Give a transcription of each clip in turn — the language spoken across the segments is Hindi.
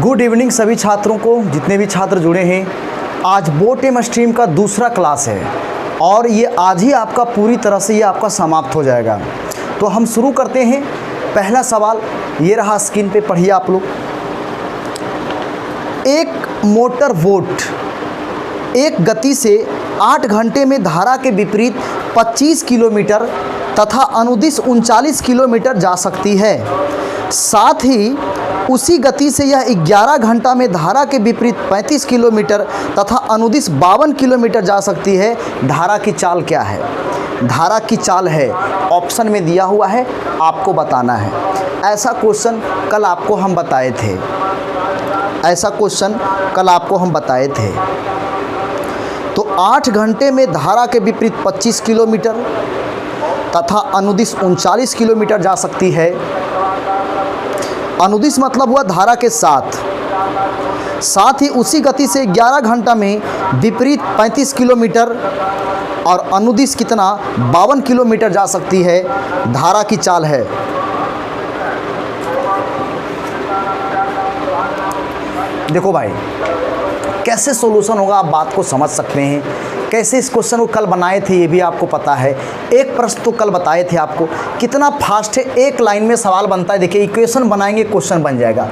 गुड इवनिंग सभी छात्रों को, जितने भी छात्र जुड़े हैं। आज बोर्ड टेम स्ट्रीम का दूसरा क्लास है और ये आज ही आपका पूरी तरह से ये आपका समाप्त हो जाएगा। तो हम शुरू करते हैं। पहला सवाल ये रहा, स्क्रीन पे पढ़िए आप लोग। एक मोटर बोट एक गति से 8 घंटे में धारा के विपरीत 25 किलोमीटर तथा अनुदिश 39 किलोमीटर जा सकती है। साथ ही उसी गति से यह 11 घंटा में धारा के विपरीत 35 किलोमीटर तथा अनुदिश 52 किलोमीटर जा सकती है। धारा की चाल क्या है? धारा की चाल है, ऑप्शन में दिया हुआ है, आपको बताना है। ऐसा क्वेश्चन कल आपको हम बताए थे, ऐसा क्वेश्चन कल आपको हम बताए थे। तो 8 घंटे में धारा के विपरीत 25 किलोमीटर तथा अनुदिश 39 किलोमीटर जा सकती है। अनुदिश मतलब हुआ धारा के साथ ही उसी गति से 11 घंटा में विपरीत 35 किलोमीटर और अनुदिश कितना 52 किलोमीटर जा सकती है। धारा की चाल है। देखो भाई, कैसे सॉल्यूशन होगा आप बात को समझ सकते हैं। कैसे इस क्वेश्चन को कल बनाए थे ये भी आपको पता है। एक प्रश्न तो कल बताए थे आपको। कितना फास्ट है, एक लाइन में सवाल बनता है। देखिए, इक्वेशन बनाएंगे, क्वेश्चन बन जाएगा।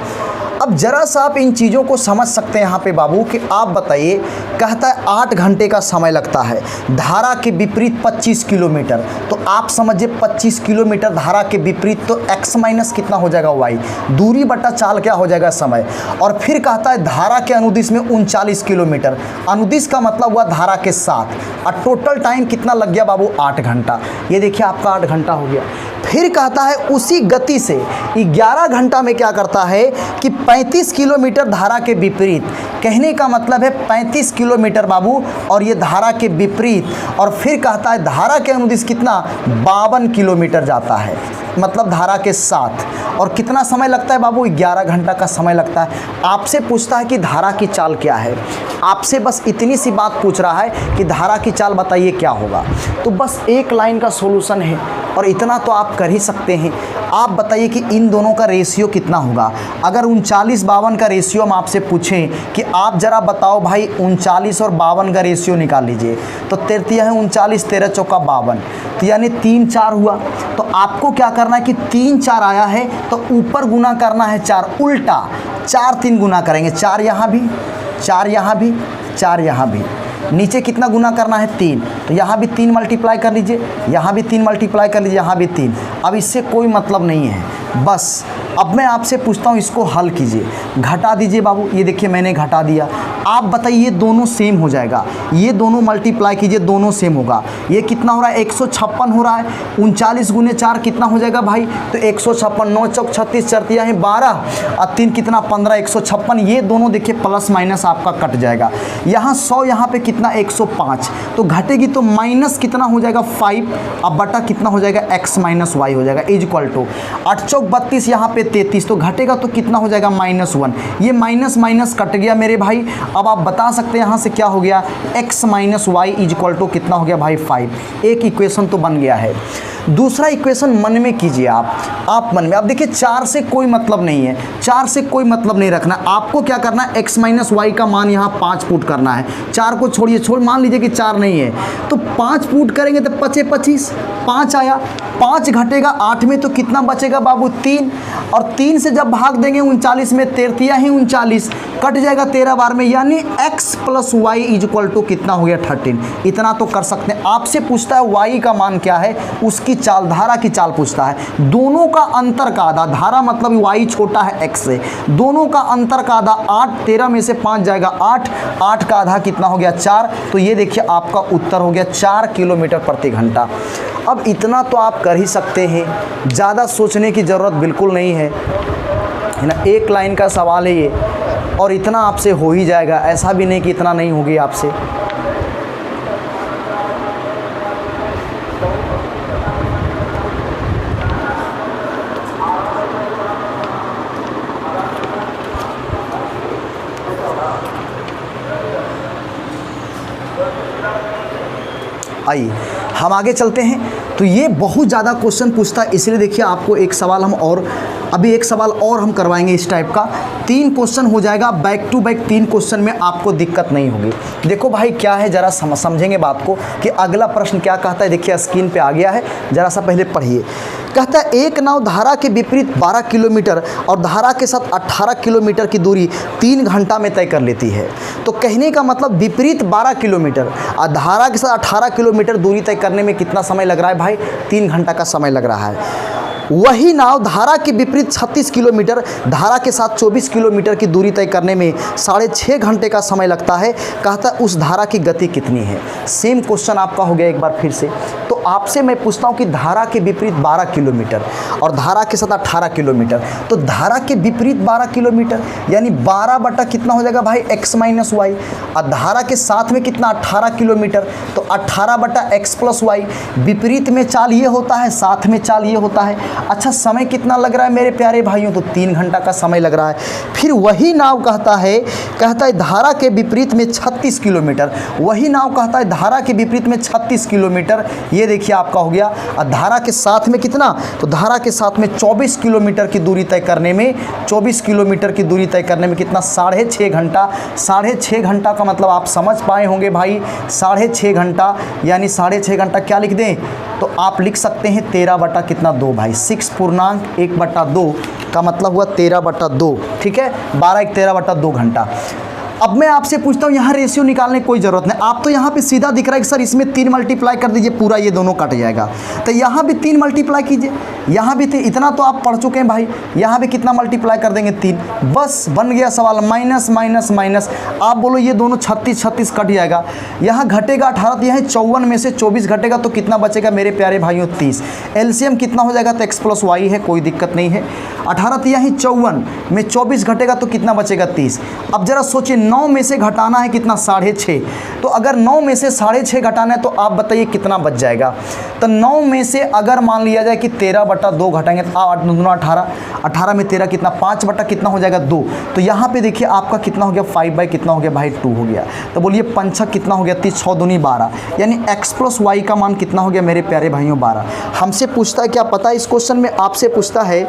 अब जरा सा आप इन चीज़ों को समझ सकते हैं यहाँ पे बाबू कि आप बताइए, कहता है 8 घंटे का समय लगता है, धारा के विपरीत 25 किलोमीटर। तो आप समझिए 25 किलोमीटर धारा के विपरीत, तो x माइनस कितना हो जाएगा y, दूरी बटा चाल क्या हो जाएगा समय। और फिर कहता है धारा के अनुदिश में 39 किलोमीटर, अनुदिश का मतलब हुआ धारा के साथ। और टोटल टाइम कितना लग गया बाबू? 8 घंटा। ये देखिए आपका 8 घंटा हो गया। फिर कहता है उसी गति से 11 घंटा में क्या करता है कि 35 किलोमीटर धारा के विपरीत। कहने का मतलब है 35 किलोमीटर बाबू, और ये धारा के विपरीत। और फिर कहता है धारा के अनुदिश कितना 52 किलोमीटर जाता है, मतलब धारा के साथ। और कितना समय लगता है बाबू? 11 घंटा का समय लगता है। आपसे पूछता है कि धारा की चाल क्या है। आपसे बस इतनी सी बात पूछ रहा है कि धारा की चाल बताइए क्या होगा। तो बस एक लाइन का सॉल्यूशन है और इतना तो आप कर ही सकते हैं। आप बताइए कि इन दोनों का रेशियो कितना होगा। अगर 39-52 का रेशियो हम आपसे पूछें कि आप ज़रा बताओ भाई 39 और 52 का रेशियो निकाल लीजिए, तो 33 है 39, 13 चौका 52, तो यानी 3-4 हुआ। तो आपको क्या करना है कि 3-4 आया है तो ऊपर गुना करना है 4, उल्टा 4-3 गुना करेंगे। 4 यहाँ भी, 4 यहाँ भी, 4 यहाँ भी। नीचे कितना गुना करना है? 3। तो यहाँ भी 3 मल्टीप्लाई कर लीजिए, यहाँ भी 3 मल्टीप्लाई कर लीजिए, यहाँ भी 3। अब इससे कोई मतलब नहीं है। बस अब मैं आपसे पूछता हूँ, इसको हल कीजिए, घटा दीजिए बाबू। ये देखिए मैंने घटा दिया। आप बताइए ये दोनों सेम हो जाएगा, ये दोनों मल्टीप्लाई कीजिए, दोनों सेम होगा। ये कितना हो रहा है? 156 हो रहा है। 39 गुने 4 कितना हो जाएगा भाई? तो 156, 9 चौक 36, 4 तिया है 12 और 3 कितना 15, 156। ये दोनों देखिए प्लस माइनस आपका कट जाएगा। यहाँ 100, यहाँ पे कितना 105, तो घटेगी तो माइनस कितना हो जाएगा 5, अब बटा कितना हो जाएगा x माइनस वाई हो जाएगा, इज इक्वल टू 8 चौक 32, यहाँ पे 33, तो घटेगा तो कितना हो जाएगा -1। ये माइनस माइनस कट गया मेरे भाई। अब आप बता सकते हैं यहाँ से क्या हो गया, x minus y is equal to कितना हो गया भाई 5। एक इक्वेशन तो बन गया है। दूसरा इक्वेशन मन में कीजिए आप मन में। अब देखिए 4 से कोई मतलब नहीं है, 4 से कोई मतलब नहीं रखना। आपको क्या करना है, x माइनस वाई का मान यहाँ 5 पुट करना है। 4 को छोड़िए, मान लीजिए कि 4 नहीं है तो 5 पुट करेंगे तो 25, 5 आया। 5 घटेगा 8 में तो कितना बचेगा बाबू? 3। और 3 से जब भाग देंगे 39 में, 13 ही 39, कट जाएगा 13 बार में, यानी x plus y is equal to कितना हो गया 13। इतना तो कर सकते हैं। आपसे पूछता है y का मान क्या है, उसकी चाल, धारा की चाल पूछता है। दोनों का अंतर का आधा, धारा मतलब y छोटा है x से, दोनों का अंतर का आधा 8, 13 में से 5 जाएगा 8, 8 का आधा कितना हो गया 4। तो ये देखिए आपका उत्तर हो गया 4 किलोमीटर प्रति घंटा। अब इतना तो आप कर ही सकते हैं, ज़्यादा सोचने की ज़रूरत बिल्कुल नहीं है ना। एक लाइन का सवाल है ये, और इतना आपसे हो ही जाएगा। ऐसा भी नहीं कि इतना नहीं होगी आपसे। आइए हम आगे चलते हैं। तो ये बहुत ज़्यादा क्वेश्चन पूछता है, इसलिए देखिए आपको एक सवाल हम और अभी एक सवाल और हम करवाएंगे इस टाइप का, 3 क्वेश्चन हो जाएगा बैक टू बैक, 3 क्वेश्चन में आपको दिक्कत नहीं होगी। देखो भाई क्या है, जरा समझेंगे बात को कि अगला प्रश्न क्या कहता है। देखिए स्क्रीन पे आ गया है, जरा सा पहले पढ़िए। कहता है एक नाव धारा के विपरीत 12 किलोमीटर और धारा के साथ 18 किलोमीटर की दूरी 3 घंटा में तय कर लेती है। तो कहने का मतलब विपरीत 12 किलोमीटर और धारा के साथ 18 किलोमीटर दूरी तय करने में कितना समय लग रहा है भाई? 3 घंटा का समय लग रहा है। वही नाव धारा के विपरीत 36 किलोमीटर, धारा के साथ 24 किलोमीटर की दूरी तय करने में 6.5 घंटे का समय लगता है। कहता है उस धारा की गति कितनी है? सेम क्वेश्चन आपका हो गया एक बार फिर से। तो आपसे मैं पूछता हूँ कि धारा के विपरीत 12 किलोमीटर और धारा के साथ 18 किलोमीटर, तो धारा के विपरीत 12 किलोमीटर यानी 12 बटा कितना हो जाएगा भाई? x minus y. और धारा के साथ में कितना? 18 किलोमीटर, तो 18 बटा x प्लस वाई। विपरीत में चाल ये होता है, साथ में चाल ये होता है। अच्छा समय कितना लग रहा है मेरे प्यारे भाइयों? तो 3 घंटा का समय लग रहा है। फिर वही नाव कहता है धारा के विपरीत में 36 किलोमीटर, वही नाव कहता है धारा के विपरीत में 36 किलोमीटर। ये देखिए आपका हो गया। और धारा के साथ में कितना? तो धारा के साथ में 24 किलोमीटर की दूरी तय करने में, 24 किलोमीटर की दूरी तय करने में कितना? 6.5 घंटा। 6.5 घंटा का मतलब आप समझ पाए होंगे भाई, 6.5 घंटा यानी 6.5 घंटा क्या लिख दें? तो आप लिख सकते हैं 13 बटा कितना? 2 भाई। 6.1/2 का मतलब हुआ 13/2। ठीक है, 12 1 13/2 घंटा। अब मैं आपसे पूछता हूँ, यहाँ रेशियो निकालने की कोई ज़रूरत नहीं। आप तो यहाँ पे सीधा दिख रहा है कि सर इसमें 3 मल्टीप्लाई कर दीजिए, पूरा ये दोनों कट जाएगा। तो यहाँ भी 3 मल्टीप्लाई कीजिए, यहाँ भी इतना तो आप पढ़ चुके हैं भाई। यहाँ भी कितना मल्टीप्लाई कर देंगे? 3। बस बन गया सवाल। माइनस माइनस माइनस, आप बोलो ये दोनों 36 36 कट जाएगा। यहाँ घटेगा 18, तो यहाँ 54 में से 24 घटेगा तो कितना बचेगा मेरे प्यारे भाइयों? 30। एलसीएम कितना हो जाएगा? तो x प्लस वाई है, कोई दिक्कत नहीं है। 18 तो यहाँ 54 में 24 घटेगा तो कितना बचेगा? 30। अब जरा सोचिए 9 में से घटाना है कितना? 6.5। तो अगर 9 में से 6.5 घटाना है तो आप बताइए कितना बच जाएगा? तो 9 में से अगर मान लिया जाए कि 13/2 घटाएंगे तो 8 2 18, 18 में 13 कितना? 5 बटा कितना हो जाएगा? 2। तो यहाँ पे देखिए आपका कितना हो गया? 5 बाई कितना हो गया भाई? 2 हो गया। तो बोलिए 5 कितना हो गया? 30 6 दूनी 12, यानी x प्लस वाई का मान कितना हो गया मेरे प्यारे भाइयों? 12। हमसे पूछता है क्या पता है इस क्वेश्चन में? आपसे पूछता है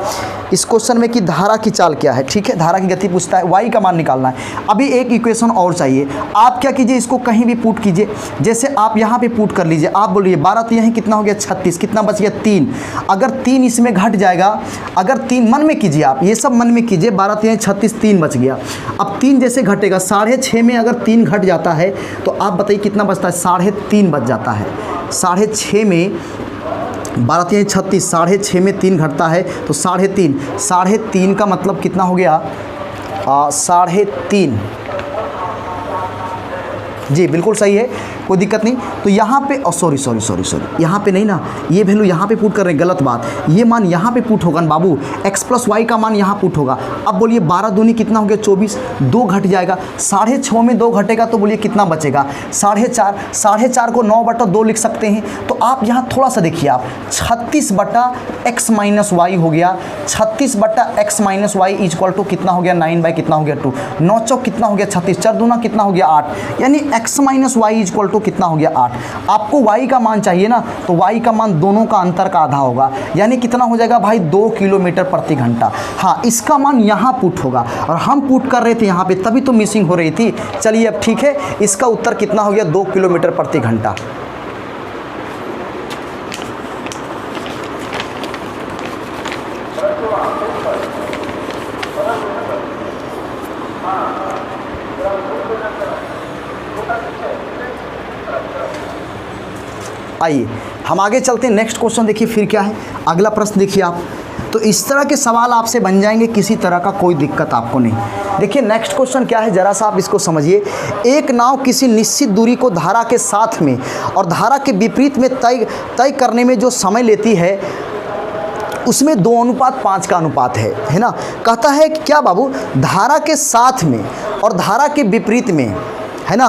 इस क्वेश्चन में कि धारा की चाल क्या है। ठीक है, धारा की गति पूछता है, वाई का मान निकालना है। अभी एक इक्वेशन और चाहिए। आप क्या कीजिए, इसको कहीं भी पुट कीजिए। जैसे आप यहाँ पे पुट कर लीजिए, आप बोलिए 12 तो यहीं कितना हो गया? 36। कितना बच गया? 3। अगर 3 इसमें घट जाएगा, अगर 3 मन में कीजिए, आप ये सब मन में कीजिए। 12 तो यहीं 36, 3 बच गया। अब 3 जैसे घटेगा, 6.5 में अगर 3 घट जाता है तो आप बताइए कितना बचता है? 3.5 बच जाता है। 6.5 में 12 3 36, 6.5 में 3 घटता है तो 3.5। 3.5 का मतलब कितना हो गया? 3.5। जी बिल्कुल सही है, कोई दिक्कत नहीं। तो यहाँ पे सॉरी यहाँ पे नहीं ना, ये वैल्यू यहाँ पे पुट कर रहे हैं, गलत बात। ये मान यहाँ पे पुट होगा ना बाबू, x प्लस वाई का मान यहाँ पुट होगा। अब बोलिए 12 दूनी कितना हो गया? 24। 2 घट जाएगा, 6.5 में 2 घटेगा तो बोलिए कितना बचेगा? 4.5। 4.5 को 9/2 लिख सकते हैं। तो आप यहाँ थोड़ा सा देखिए, आप 36 बटा x माइनस वाई हो गया। 36 बटा x minus y equal to कितना हो गया? 9 बाई कितना हो गया? 2। 9 चौक कितना हो गया? 36। 4 दूना कितना हो गया? 8। यानी x minus y equal to कितना हो गया? 8। आपको y का मान चाहिए ना, तो y का मान दोनों का अंतर का आधा होगा, यानी कितना हो जाएगा भाई? 2 किलोमीटर प्रति घंटा। हाँ, इसका मान यहाँ पुट होगा और हम पुट कर रहे थे यहाँ पे, तभी तो मिसिंग हो रही थी। चलिए अब ठीक है, इसका उत्तर कितना हो गया? 2 किलोमीटर प्रति घंटा। आइए हम आगे चलते हैं। नेक्स्ट क्वेश्चन देखिए फिर क्या है, अगला प्रश्न देखिए आप। तो इस तरह के सवाल आपसे बन जाएंगे, किसी तरह का कोई दिक्कत आपको नहीं। देखिए नेक्स्ट क्वेश्चन क्या है, जरा सा आप इसको समझिए। एक नाव किसी निश्चित दूरी को धारा के साथ में और धारा के विपरीत में तय करने में जो समय लेती है उसमें 2:5 का अनुपात है ना। कहता है कि क्या बाबू, धारा के साथ में और धारा के विपरीत में, है ना,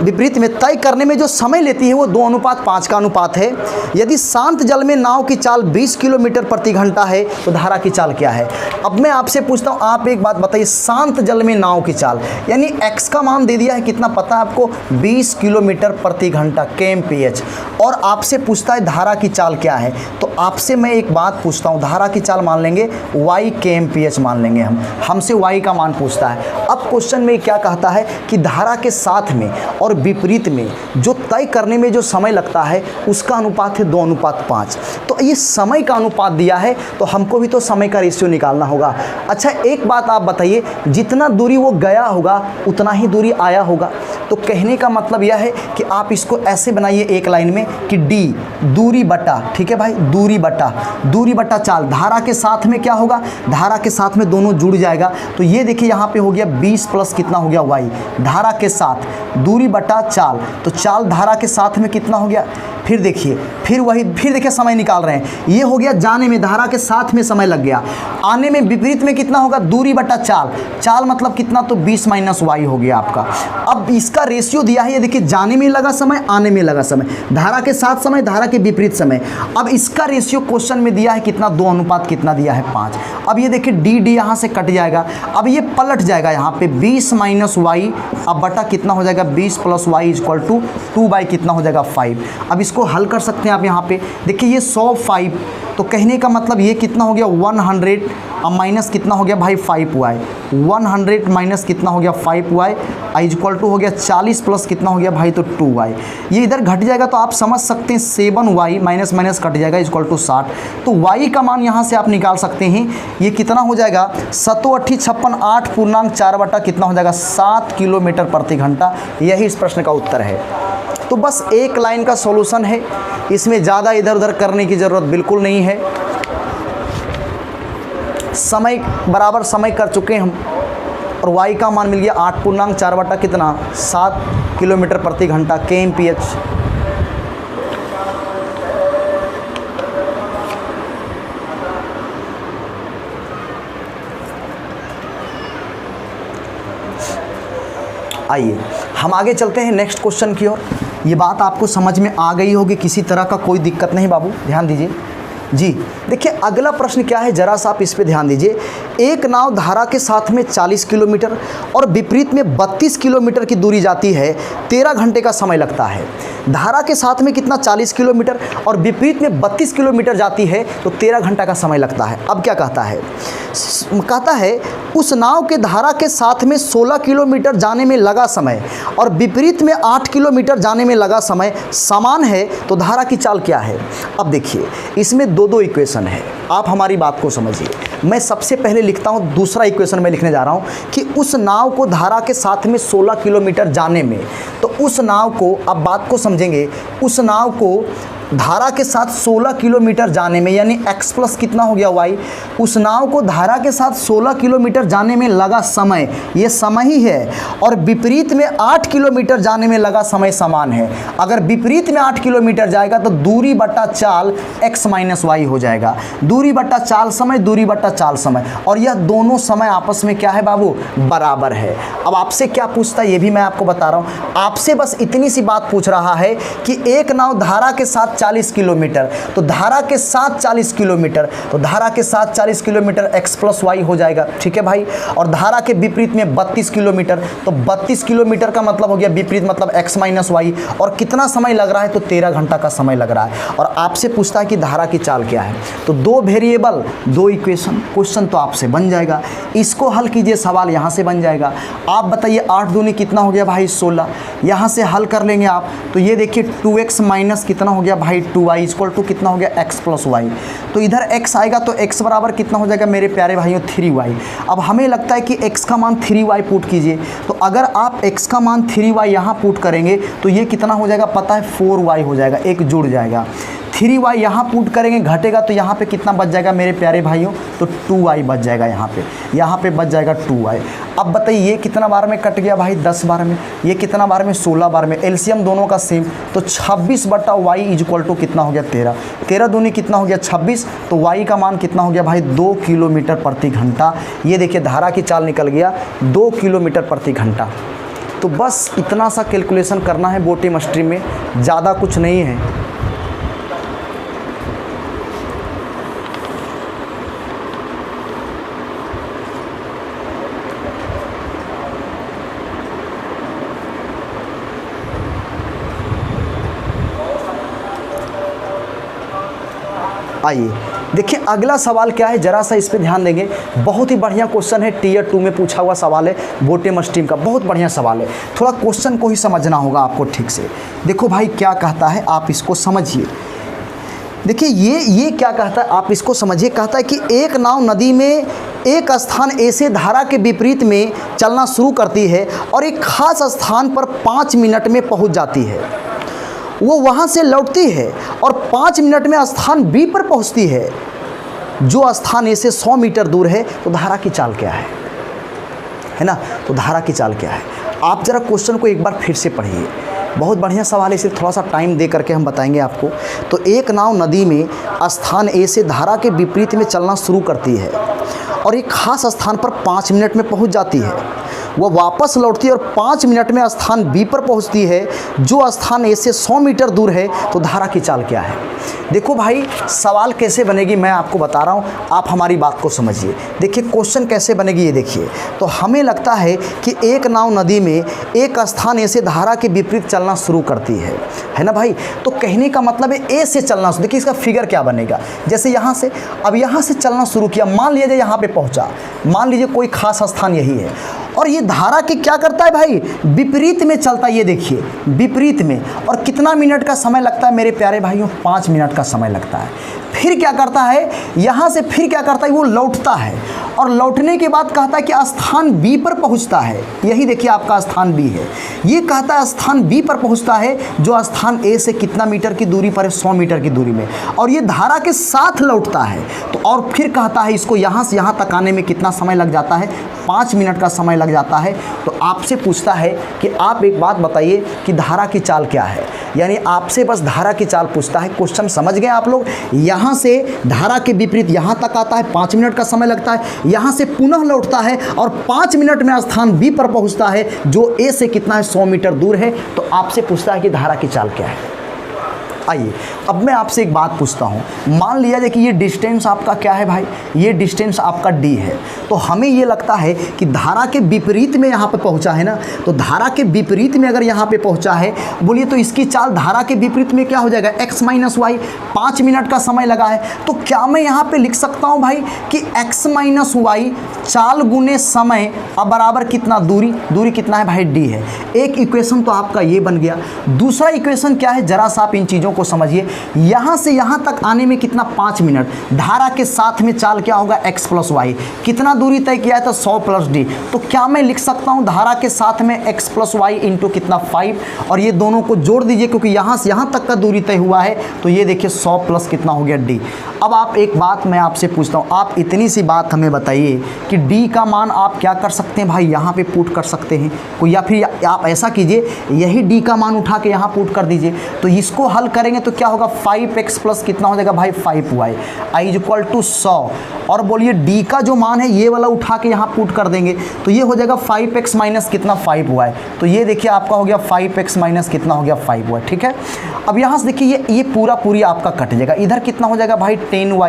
विपरीत में तय करने में जो समय लेती है वो 2:5 का अनुपात है। यदि शांत जल में नाव की चाल 20 किलोमीटर प्रति घंटा है तो धारा की चाल क्या है। अब मैं आपसे पूछता हूँ, आप एक बात बताइए, शांत जल में नाव की चाल यानी x का मान दे दिया है, कितना पता है आपको, 20 किलोमीटर प्रति घंटा kmph, और आपसे पूछता है धारा की चाल क्या है। तो आपसे मैं एक बात पूछता हूँ, धारा की चाल मान लेंगे y kmph मान लेंगे, हमसे y का मान पूछता है। अब क्वेश्चन में क्या कहता है कि धारा के साथ में और विपरीत में जो तय करने में जो समय लगता है उसका अनुपात है 2:5। तो ये समय का अनुपात दिया है तो हमको भी तो समय का रेशियो निकालना होगा। अच्छा एक बात आप बताइए, जितना दूरी वो गया होगा उतना ही दूरी आया होगा। तो कहने का मतलब यह है कि आप इसको ऐसे बनाइए एक लाइन में कि d दूरी बटा, ठीक है भाई, दूरी बटा चाल। धारा के साथ में क्या होगा, धारा के साथ में दोनों जुड़ जाएगा। तो ये देखिए यहाँ पे हो गया 20 प्लस कितना हो गया y, धारा के साथ दूरी बटा चाल। तो चाल धारा के साथ में कितना हो गया, फिर देखिए, फिर देखिए समय निकाल रहे हैं, ये हो गया जाने में, धारा के साथ में समय लग गया, आने में विपरीत में कितना होगा, दूरी बटा चाल। चाल मतलब कितना, तो 20 माइनस y हो गया आपका। अब इसका रेशियो दिया है, ये देखिए जाने में लगा समय, आने में लगा समय, धारा के साथ समय, धारा के विपरीत समय। अब इसका रेशियो क्वेश्चन में दिया है कितना, 2:5 कितना दिया है 5। अब ये देखिए डी यहाँ से कट जाएगा, अब ये पलट जाएगा यहाँ पे 20 माइनस y, अब बटा कितना हो जाएगा 20 प्लस y इक्वल टू 2 कितना हो जाएगा 5। अब इसको हल कर सकते हैं आप यहाँ पे, देखिए ये 105, तो कहने का मतलब ये कितना हो गया 100, अब माइनस कितना हो गया भाई 5y, 100 माइनस कितना हो गया 5y इक्वल टू हो गया 40 प्लस कितना हो गया भाई तो 2y। ये इधर घट जाएगा तो आप समझ सकते हैं 7y माइनस माइनस कट जाएगा इक्वल टू 60। तो y का मान यहाँ से आप निकाल सकते हैं, ये कितना हो जाएगा 7×8 = 8 बटा कितना हो जाएगा 7 किलोमीटर प्रति घंटा। यही इस प्रश्न का उत्तर है। तो बस एक लाइन का सॉल्यूशन है, इसमें ज़्यादा इधर उधर करने की ज़रूरत बिल्कुल नहीं है। समय बराबर समय कर चुके हैं हम, और y का मान मिल गया 8 बटा कितना 7 किलोमीटर प्रति घंटा kmph। आइए हम आगे चलते हैं नेक्स्ट क्वेश्चन की ओर। ये बात आपको समझ में आ गई होगी, किसी तरह का कोई दिक्कत नहीं बाबू, ध्यान दीजिए जी। देखिए अगला प्रश्न क्या है, जरा सा आप इस पे ध्यान दीजिए। एक नाव धारा के साथ में 40 किलोमीटर और विपरीत में 32 किलोमीटर की दूरी जाती है, 13 घंटे का समय लगता है। धारा के साथ में कितना 40 किलोमीटर और विपरीत में 32 किलोमीटर जाती है तो 13 घंटा का समय लगता है। अब क्या कहता है, कहता है उस नाव के धारा के साथ में 16 किलोमीटर जाने में लगा समय और विपरीत में 8 किलोमीटर जाने में लगा समय समान है, तो धारा की चाल क्या है। अब देखिए इसमें दो इक्वेशन है, आप हमारी बात को समझिए। मैं सबसे पहले लिखता हूँ, दूसरा इक्वेशन मैं लिखने जा रहा हूँ कि उस नाव को धारा के साथ में 16 किलोमीटर जाने में, तो उस नाव को, अब बात को समझेंगे, उस नाव को धारा के साथ 16 किलोमीटर जाने में यानी x प्लस कितना हो गया y, उस नाव को धारा के साथ 16 किलोमीटर जाने में लगा समय, ये समय ही है, और विपरीत में 8 किलोमीटर जाने में लगा समय समान है। अगर विपरीत में 8 किलोमीटर जाएगा तो दूरी बटा चाल x माइनस वाई हो जाएगा, दूरी बटा चाल समय, दूरी बटा चाल समय, और यह दोनों समय आपस में क्या है बाबू, बराबर है। अब आपसे क्या पूछता है ये भी मैं आपको बता रहा हूँ, आपसे बस इतनी सी बात पूछ रहा है कि एक नाव धारा के साथ 40 किलोमीटर, तो धारा के साथ 40 किलोमीटर, तो धारा के साथ 40 किलोमीटर x प्लस वाई हो जाएगा, ठीक है भाई। और धारा के विपरीत में 32 किलोमीटर, तो 32 किलोमीटर का मतलब हो गया विपरीत मतलब x माइनस वाई, और कितना समय लग रहा है, तो 13 घंटा का समय लग रहा है। और आपसे पूछता है कि धारा की चाल क्या है, तो 2 वेरिएबल 2 इक्वेशन, क्वेश्चन तो आपसे बन जाएगा। इसको हल कीजिए, सवाल यहाँ से बन जाएगा। आप बताइए 8 दूनी कितना हो गया भाई 16, यहाँ से हल कर लेंगे आप, तो ये देखिए 2x माइनस कितना हो गया भाई 2y इक्वल टू कितना हो गया x प्लस वाई, तो इधर x आएगा तो x बराबर कितना हो जाएगा मेरे प्यारे भाइयों 3y। अब हमें लगता है कि x का मान 3y पुट कीजिए, तो अगर आप x का मान 3y यहाँ पुट करेंगे तो ये कितना हो जाएगा पता है 4y हो जाएगा, एक जुड़ जाएगा। 3y यहाँ पुट करेंगे घटेगा तो यहाँ पे कितना बच जाएगा मेरे प्यारे भाइयों, तो 2y बच जाएगा, यहाँ पे बच जाएगा 2y। अब बताइए ये कितना बार में कट गया भाई 10 बार में, ये कितना बार में 16 बार में, एलसीएम दोनों का सेम, तो 26 बटा y इक्वल टू कितना हो गया 13, 13 दूनी कितना हो गया 26, तो y का मान कितना हो गया भाई 2 किलोमीटर प्रति घंटा। ये देखिए धारा की चाल निकल गया 2 किलोमीटर प्रति घंटा। तो बस इतना सा कैलकुलेशन करना है बॉटम स्ट्रीम में, ज़्यादा कुछ नहीं है। आइए देखिए अगला सवाल क्या है, जरा सा इस पे ध्यान देंगे। बहुत ही बढ़िया क्वेश्चन है, टीयर 2 में पूछा हुआ सवाल है, बॉटम स्ट्रीम का बहुत बढ़िया सवाल है। थोड़ा क्वेश्चन को ही समझना होगा आपको ठीक से। देखो भाई क्या कहता है, आप इसको समझिए। देखिए ये क्या कहता है, आप इसको समझिए। कहता है कि एक नाव नदी में एक स्थान ए से धारा के विपरीत में चलना शुरू करती है और एक खास स्थान पर 5 मिनट में पहुंच जाती है। वो वहाँ से लौटती है और 5 मिनट में स्थान बी पर पहुँचती है, जो स्थान ए से 100 मीटर दूर है। तो धारा की चाल क्या है ना? तो धारा की चाल क्या है? आप ज़रा क्वेश्चन को एक बार फिर से पढ़िए, बहुत बढ़िया सवाल है, इसे थोड़ा सा टाइम दे करके हम बताएंगे आपको। तो एक नाव नदी में स्थान ए से धारा के विपरीत में चलना शुरू करती है और एक खास स्थान पर 5 मिनट में पहुँच जाती है। वह वापस लौटती है और 5 मिनट में स्थान बी पर पहुंचती है, जो स्थान ए से 100 मीटर दूर है। तो धारा की चाल क्या है? देखो भाई सवाल कैसे बनेगी मैं आपको बता रहा हूँ, आप हमारी बात को समझिए। देखिए क्वेश्चन कैसे बनेगी ये देखिए। तो हमें लगता है कि एक नाव नदी में एक स्थान ए से धारा के विपरीत चलना शुरू करती है ना भाई? तो कहने का मतलब है ए से चलना। देखिए इसका फिगर क्या बनेगा, जैसे यहाँ से, अब यहाँ से चलना शुरू किया, मान लीजिए यहाँ पे पहुँचा, मान लीजिए कोई खास स्थान यही है, और ये धारा के क्या करता है भाई, विपरीत में चलता है। ये देखिए विपरीत में, और कितना मिनट का समय लगता है मेरे प्यारे भाइयों? 5 मिनट का समय लगता है। फिर क्या करता है, यहाँ से फिर क्या करता है, वो लौटता है और लौटने के बाद कहता है कि स्थान बी पर पहुँचता है। यही देखिए आपका स्थान बी है। ये कहता है स्थान बी पर पहुँचता है, जो स्थान ए से कितना मीटर की दूरी पर है, 100 मीटर की दूरी में, और ये धारा के साथ लौटता है। तो और फिर कहता है इसको यहाँ से यहाँ तक आने में कितना समय लग जाता है? 5 मिनट का समय लग जाता है। तो आपसे पूछता है कि आप एक बात बताइए कि धारा की चाल क्या है, यानी आपसे बस धारा की चाल पूछता है। क्वेश्चन समझ गए आप लोग? यहाँ से धारा के विपरीत यहाँ तक आता है, 5 मिनट का समय लगता है, यहाँ से पुनः लौटता है और 5 मिनट में स्थान बी पर पहुँचता है, जो ए से कितना है, 100 मीटर दूर है। तो आपसे पूछता है कि धारा की चाल क्या है। आइए अब मैं आपसे एक बात पूछता हूँ, मान लिया जाए कि ये डिस्टेंस आपका क्या है भाई, ये डिस्टेंस आपका डी है। तो हमें ये लगता है कि धारा के विपरीत में यहाँ पे पहुँचा है ना, तो धारा के विपरीत में अगर यहाँ पे पहुँचा है, बोलिए तो इसकी चाल धारा के विपरीत में क्या हो जाएगा, x माइनस वाई। 5 मिनट का समय लगा है, तो क्या मैं यहाँ पे लिख सकता हूँ भाई कि x माइनस वाई चाल गुने समय अब बराबर कितना, दूरी, दूरी कितना है भाई, डी है। एक इक्वेशन तो आपका ये बन गया। दूसरा इक्वेशन क्या है, जरा सा आप इन चीज़ों को समझिए। यहाँ से यहाँ तक आने में कितना, 5 मिनट। धारा के साथ में चाल क्या होगा, x प्लस वाई। कितना दूरी तय किया है, तो 100 प्लस डी। तो क्या मैं लिख सकता हूँ धारा के साथ में x प्लस वाई इंटू कितना, 5, और ये दोनों को जोड़ दीजिए क्योंकि यहाँ से यहाँ तक का दूरी तय हुआ है। तो ये देखिए 100 प्लस कितना हो गया, डी। अब आप एक बात मैं आपसे पूछता हूँ, आप इतनी सी बात हमें बताइए कि डी का मान आप क्या कर सकते हैं भाई, यहाँ पे पुट कर सकते हैं कोई, या फिर आप ऐसा कीजिए यही डी का मान उठा के यहाँ पुट कर दीजिए। तो इसको हल करेंगे तो क्या होगा, 5x प्लस कितना हो जाएगा भाई, 5y I is equal to 100। और बोलिए डी का जो मान है ये वाला उठा के यहाँ पुट कर देंगे तो ये हो जाएगा 5x माइनस कितना, 5y। तो ये देखिए आपका हो गया 5x माइनस कितना हो गया, 5y। ठीक है, अब यहाँ से देखिए ये पूरी आपका कट जाएगा। इधर कितना हो जाएगा भाई, 10y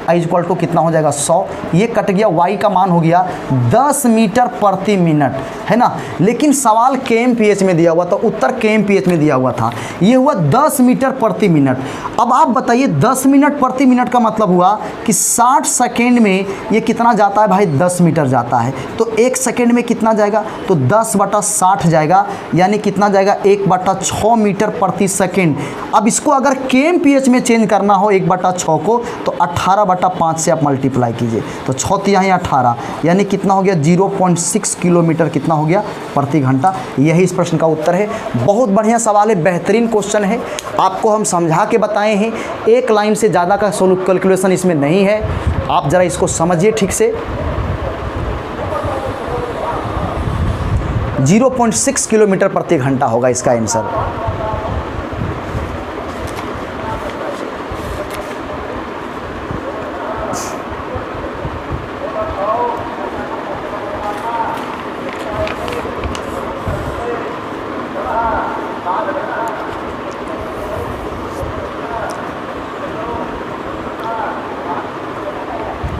I is equal to कितना हो जाएगा, 100। ये कट गया, y का मान हो गया 10 मीटर प्रति मिनट, है ना। लेकिन सवाल kmph में दिया हुआ था, उत्तर kmph में दिया हुआ था, ये हुआ 10 मीटर प्रति मिनट। अब आप बताइए 10 मिनट प्रति मिनट का मतलब हुआ कि 60 सेकेंड में ये कितना जाता है भाई, 10 मीटर जाता है। तो 1 सेकेंड में कितना जाएगा, तो 10/60 जाएगा, यानी कितना जाएगा, 1/6 मीटर प्रति सेकेंड। अब इसको अगर kmph में चेंज करना हो 1/6 को, तो 18/5 से आप मल्टीप्लाई कीजिए, तो 6 यहाँ 18, यानी कितना हो गया, 0.6 किलोमीटर कितना हो गया प्रति घंटा। यही इस प्रश्न का उत्तर है। बहुत बढ़िया सवाल है, बेहतरीन क्वेश्चन है, आपको हम समझा के बताए हैं। एक लाइन से ज़्यादा का कैलकुलेशन इसमें नहीं है, आप ज़रा इसको समझिए ठीक से। 0.6 किलोमीटर प्रति घंटा होगा इसका आंसर।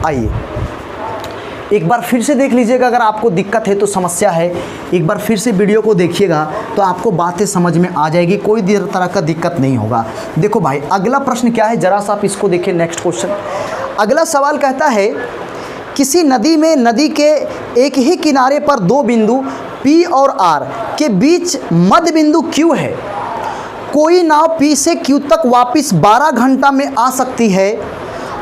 आइए एक बार फिर से देख लीजिएगा, अगर आपको दिक्कत है तो समस्या है, एक बार फिर से वीडियो को देखिएगा तो आपको बातें समझ में आ जाएगी, कोई तरह का दिक्कत नहीं होगा। देखो भाई अगला प्रश्न क्या है, जरा सा आप इसको देखिए। नेक्स्ट क्वेश्चन, अगला सवाल कहता है किसी नदी में नदी के एक ही किनारे पर दो बिंदु P और R के बीच मध्य बिंदु Q है। कोई नाव P से Q तक वापस 12 घंटा में आ सकती है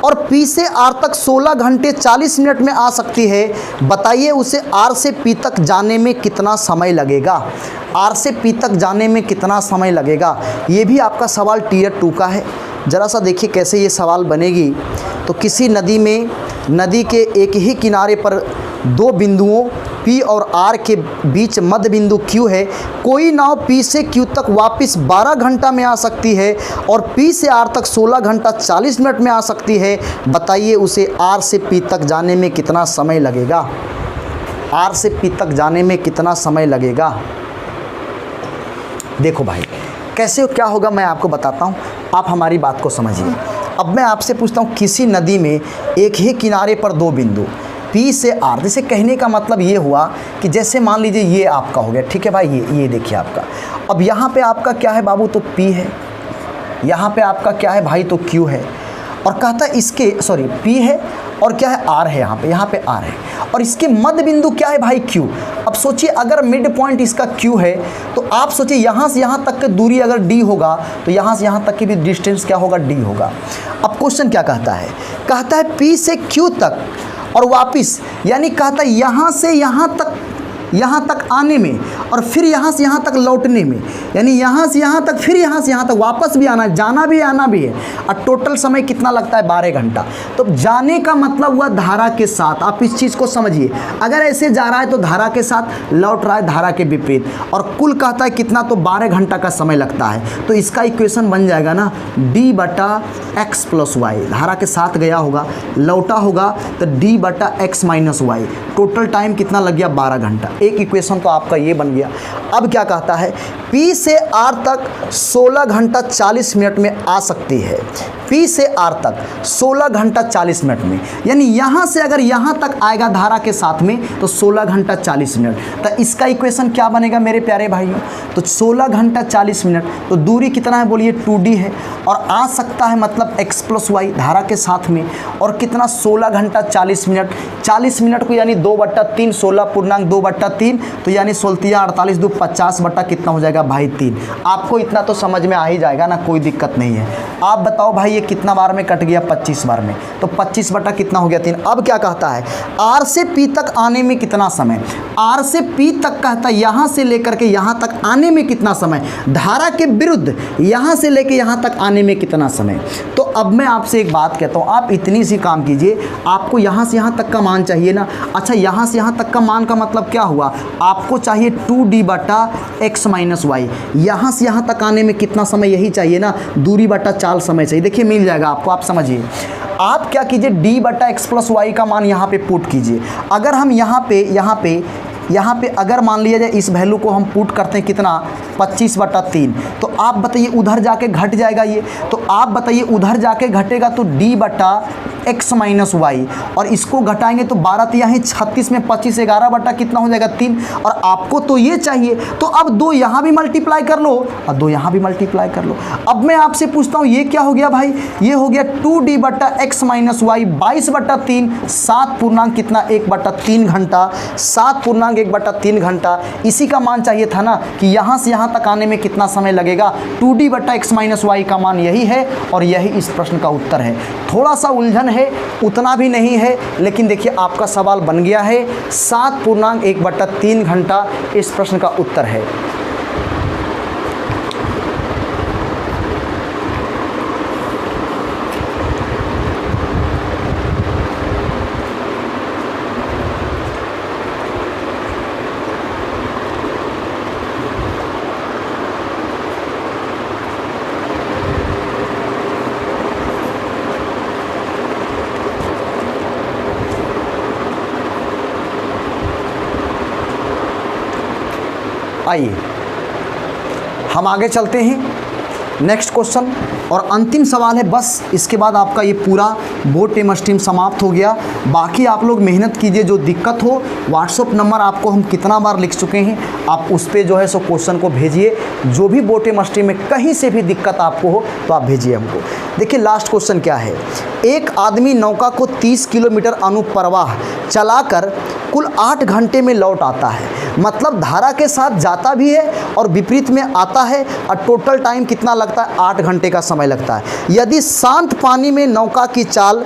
और P से R तक 16 घंटे 40 मिनट में आ सकती है। बताइए उसे R से P तक जाने में कितना समय लगेगा। R से P तक जाने में कितना समय लगेगा, ये भी आपका सवाल टियर 2 का है। ज़रा सा देखिए कैसे ये सवाल बनेगी। तो किसी नदी में नदी के एक ही किनारे पर दो बिंदुओं P और R के बीच मध्य बिंदु Q है। कोई नाव P से Q तक वापस 12 घंटा में आ सकती है और P से R तक 16 घंटा 40 मिनट में आ सकती है। बताइए उसे R से P तक जाने में कितना समय लगेगा। R से P तक जाने में कितना समय लगेगा। देखो भाई कैसे क्या होगा मैं आपको बताता हूँ, आप हमारी बात को समझिए। अब मैं आपसे पूछता हूँ किसी नदी में एक ही किनारे पर दो बिंदु P से R, जैसे कहने का मतलब ये हुआ कि जैसे मान लीजिए ये आपका हो गया, ठीक है भाई, ये देखिए आपका। अब यहाँ पे आपका क्या है बाबू, तो P है, यहाँ पे आपका क्या है भाई, तो Q है। और कहता है इसके P है और क्या है R है, यहाँ पे R है और इसके मध्य बिंदु क्या है भाई, Q। अब सोचिए अगर मिड पॉइंट इसका Q है तो आप सोचिए यहाँ से यहाँ तक की दूरी अगर D होगा तो यहाँ से यहाँ तक की भी डिस्टेंस क्या होगा, D होगा। अब क्वेश्चन क्या कहता है, कहता है P से Q तक और वापस, यानी कहता है यहाँ तक आने में और फिर यहाँ से यहाँ तक लौटने में, यानी यहाँ से यहाँ तक फिर यहाँ से यहाँ तक वापस भी आना, जाना भी आना भी है। और टोटल समय कितना लगता है, 12 घंटा। तो जाने का मतलब हुआ धारा के साथ, आप इस चीज़ को समझिए। अगर ऐसे जा रहा है तो धारा के साथ, लौट रहा है धारा के विपरीत, और कुल कहता है कितना, तो 12 घंटा का समय लगता है। तो इसका इक्वेशन बन जाएगा ना D/x + y, धारा के साथ गया होगा, लौटा होगा तो D/x - y, टोटल टाइम कितना लग गया, 12 घंटा। एक इक्वेशन तो आपका ये बन गया। अब क्या कहता है, P से R तक 16 घंटा 40 मिनट में आ सकती है। P से R तक 16 घंटा 40 मिनट में, यानी यहाँ से अगर यहाँ तक आएगा धारा के साथ में तो 16 घंटा 40 मिनट। तो इसका इक्वेशन क्या बनेगा मेरे प्यारे भाइयों, तो 16 घंटा 40 मिनट, तो दूरी कितना है बोलिए, 2D है, और आ सकता है मतलब x + y धारा के साथ में, और कितना 16 घंटा 40 मिनट। 40 मिनट को यानी 2/3, 16.2/3, तो यानी 16 48 2 50 बटा कितना हो जाएगा भाई 3। आपको इतना तो समझ में आ ही जाएगा ना, कोई दिक्कत नहीं है। आप बताओ भाई ये कितना बार में कट गया, 25 बार में, तो 25 बटा कितना हो गया 3। अब क्या कहता है, R से P तक आने में कितना समय, R से P तक कहता है यहाँ से लेकर के यहाँ तक आने में कितना समय, धारा के विरुद्ध यहाँ से लेकर यहाँ तक आने में कितना समय। तो अब मैं आपसे एक बात कहता हूँ, आप इतनी सी काम कीजिए, आपको यहाँ से यहाँ तक का मान चाहिए ना। अच्छा यहाँ से यहाँ तक का मान का मतलब क्या हुआ, आपको चाहिए 2D/x - y, यहाँ से यहाँ तक आने में कितना समय, यही चाहिए ना, दूरी बटा चाल समय चाहिए। देखिए मिल जाएगा आपको, आप समझिए। आप क्या कीजिए, D/x + y का मान यहाँ पे पुट कीजिए। अगर हम यहाँ पे अगर मान लिया जाए इस वैल्यू को हम पुट करते हैं कितना, 25/3, तो आप बताइए उधर जाके घट जाएगा ये, तो आप बताइए उधर जाके घटेगा तो D/x - y, और इसको घटाएंगे तो 12 यहाँ 36 में 25 11 बटा कितना हो जाएगा 3, और आपको तो ये चाहिए, तो अब 2 यहाँ भी मल्टीप्लाई कर लो और 2 यहाँ भी मल्टीप्लाई कर लो। अब मैं आपसे पूछता हूँ ये क्या हो गया भाई, ये हो गया 2D/x - y 22/3, 7 पूर्णांक कितना 1/3 घंटा, 7 पूर्णांक 1/3 घंटा। इसी का मान चाहिए था ना कि यहाँ से यहाँ तक आने में कितना समय लगेगा, 2D/x - y का मान यही है और यही इस प्रश्न का उत्तर है। थोड़ा सा उलझन है, उतना भी नहीं है, लेकिन देखिए आपका सवाल बन गया है। 7 पूर्णांक 1/3 घंटा इस प्रश्न का उत्तर है। आइए हम आगे चलते हैं। नेक्स्ट क्वेश्चन, और अंतिम सवाल है, बस इसके बाद आपका ये पूरा बोर्ड टेम स्ट्रीम समाप्त हो गया। बाकी आप लोग मेहनत कीजिए, जो दिक्कत हो व्हाट्सअप नंबर आपको हम कितना बार लिख चुके हैं, आप उस पर जो है सो क्वेश्चन को भेजिए। जो भी बोर्ड टेम स्ट्रीम में कहीं से भी दिक्कत आपको हो तो आप भेजिए हमको। देखिए लास्ट क्वेश्चन क्या है, एक आदमी नौका को 30 किलोमीटर अनुप्रवाह चलाकर कुल 8 घंटे में लौट आता है। मतलब धारा के साथ जाता भी है और विपरीत में आता है, और टोटल टाइम कितना लगता है, 8 घंटे का समय लगता है। यदि शांत पानी में नौका की चाल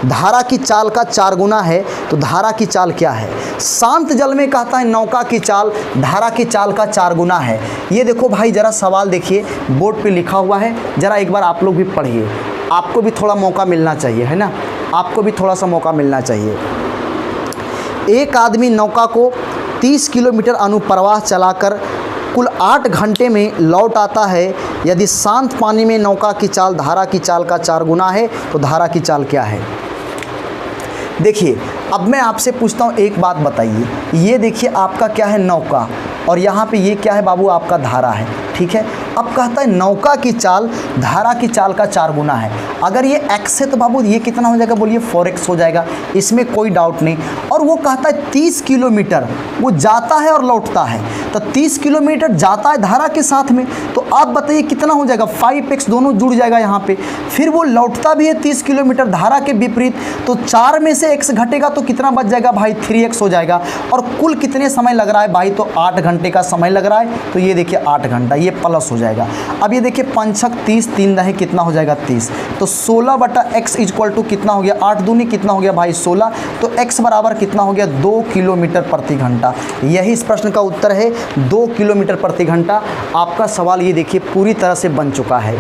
धारा की चाल का 4 गुना है तो धारा की चाल क्या है। शांत जल में कहता है नौका की चाल धारा की चाल का 4 गुना है। ये देखो भाई, ज़रा सवाल देखिए, बोर्ड पे लिखा हुआ है, ज़रा एक बार आप लोग भी पढ़िए। आपको भी थोड़ा मौका मिलना चाहिए, है ना, आपको भी थोड़ा सा मौका मिलना चाहिए। एक आदमी नौका को 30 किलोमीटर अनुप्रवाह चलाकर कुल 8 घंटे में लौट आता है। यदि शांत पानी में नौका की चाल धारा की चाल का 4 गुना है तो धारा की चाल क्या है। देखिए अब मैं आपसे पूछता हूँ, एक बात बताइए, ये देखिए आपका क्या है, नौका, और यहाँ पे ये क्या है बाबू, आपका धारा है, ठीक है। अब कहता है नौका की चाल धारा की चाल का 4 गुना है। अगर ये x है तो बाबू ये कितना हो जाएगा, बोलिए 4x हो जाएगा, इसमें कोई डाउट नहीं। और वो कहता है 30 किलोमीटर वो जाता है और लौटता है, तो 30 किलोमीटर जाता है धारा के साथ में, तो आप बताइए कितना हो जाएगा, 5x दोनों जुड़ जाएगा यहाँ पे। फिर वो लौटता भी है 30 किलोमीटर धारा के विपरीत, तो 4 में से x घटेगा तो कितना बच जाएगा भाई, 3x हो जाएगा। और कुल कितने समय लग रहा है भाई, तो 8 घंटे का समय लग रहा है, तो ये देखिए 8 घंटा, ये प्लस हो जाएगा। अब ये देखिए 5 छक 30, 3 दहे कितना हो जाएगा 30, तो 16/x इक्वल टू कितना हो गया, 8 दूनी कितना हो गया भाई 16, तो x बराबर कितना हो गया 2 किलोमीटर प्रति घंटा। यही इस प्रश्न का उत्तर है, 2 किलोमीटर प्रति घंटा। आपका सवाल ये देखिए पूरी तरह से बन चुका है।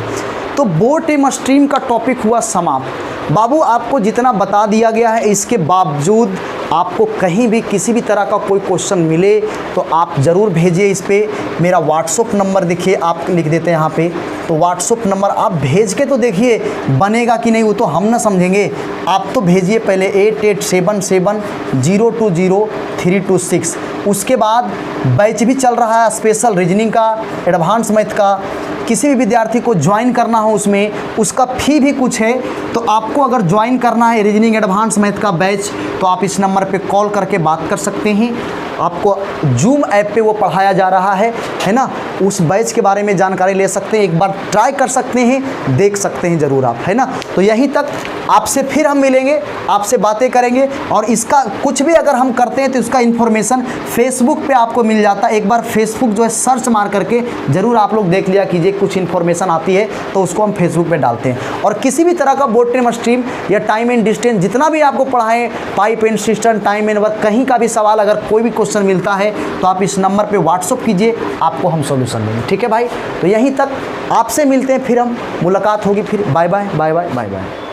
तो बोर्ड टेम स्ट्रीम का टॉपिक हुआ समाप्त। बाबू आपको जितना बता दिया गया है, इसके बावजूद आपको कहीं भी किसी भी तरह का कोई क्वेश्चन मिले तो आप ज़रूर भेजिए। इस पर मेरा व्हाट्सअप नंबर देखिए, आप लिख देते हैं यहाँ पे, तो व्हाट्सअप नंबर आप भेज के तो देखिए बनेगा कि नहीं, वो तो हम ना समझेंगे। आप तो भेजिए पहले 8877020326। उसके बाद बैच भी चल रहा है, स्पेशल रीजनिंग का, एडवांस मैथ का। किसी भी विद्यार्थी को ज्वाइन करना हो उसमें, उसका फ़ी भी कुछ है, तो आपको अगर ज्वाइन करना है रीजनिंग एडवांस मैथ का बैच, तो आप इस नंबर पे कॉल करके बात कर सकते हैं। आपको जूम ऐप पे वो पढ़ाया जा रहा है ना, उस बैच के बारे में जानकारी ले सकते हैं, एक बार ट्राई कर सकते हैं, देख सकते हैं ज़रूर आप, है ना। तो यहीं तक, आपसे फिर हम मिलेंगे, आपसे बातें करेंगे। और इसका कुछ भी अगर हम करते हैं तो इसका इन्फॉर्मेशन फेसबुक पे आपको मिल जाता है। एक बार फेसबुक जो है सर्च मार करके ज़रूर आप लोग देख लिया कीजिए, कुछ इन्फॉर्मेशन आती है तो उसको हम फेसबुक पे डालते हैं। और किसी भी तरह का बोर्ड टेम स्ट्रीम या टाइम एंड डिस्टेंस जितना भी आपको पढ़ाएं, pipe and cistern, time and work, कहीं का भी सवाल अगर कोई भी क्वेश्चन मिलता है तो आप इस नंबर पे व्हाट्सअप कीजिए, आपको हम सॉल्यूशन देंगे, ठीक है भाई। तो यहीं तक, आपसे मिलते हैं, फिर हम मुलाकात होगी, फिर bye bye bye bye bye bye.